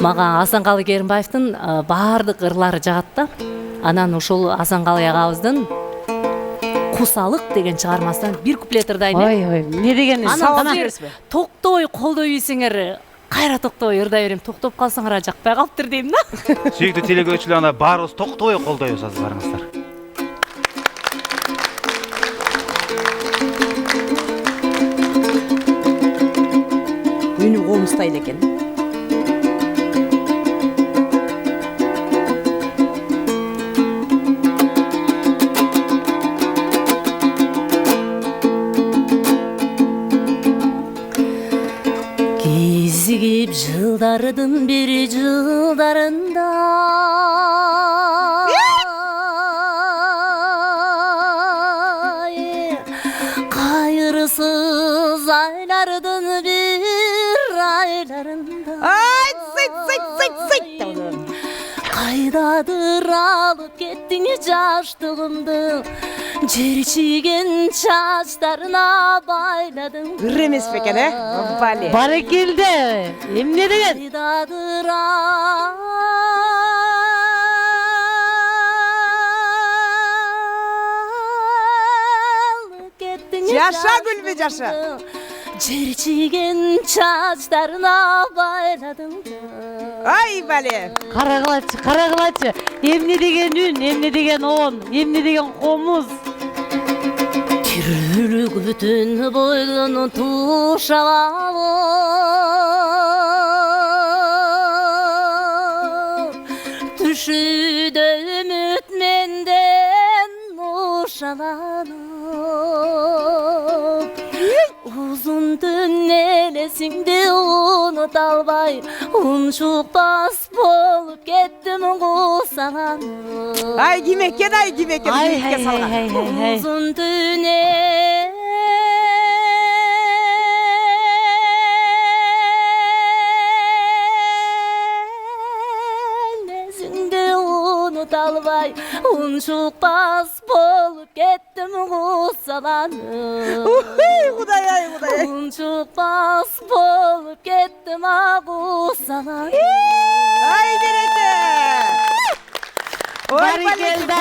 Мага Асанкалы Керимбаевдин баардык ырлары жагат да. Анан ошол Асанкалы агабыздын Кусалык деген чыгармасынан бир куплет ырдайын. Ой, эмне деген Анан токтобой колдой ийсиңер, кайра токтобой ырдай берем. Токтоп калсаңар жакпай калыптыр дейм да. Сүйүктүү телекөрүүчүлөр, ана баарыбыз токтобой колдойбуз азыр барыңыздар. Үнү колумуздай экен. Кезигип жылдардын бир жылдарында кайрысыз айлардын бир айларында кайдадыр алып кеттиң жаштыгымды жерчиген чачтарына байладың. Ыр эмес бекен, Бали. Барекелде. Эмне деген? Кайдадыр алып кеттиң Жаша Гүлбү, жаша. жерчиген чачтарына байладың. Ай, Бали. Карагылачы. Эмне деген үн, эмне деген он, эмне деген комуз. Тирүүлүк бүтүн бойдон тушалап, түшүдө үмүт менден ушаланып, узун түн элесиңди унута албай, унчукпас болуп кеттим кусаланып. Ай, ким экен, үмүткө салган. Uzun nezinde unuta albay, unçukpas bolup kettim kusalanıp. Kuday ay. Unçukpas bolup kettim kusalanıp. Ay, bereke. Барекелде.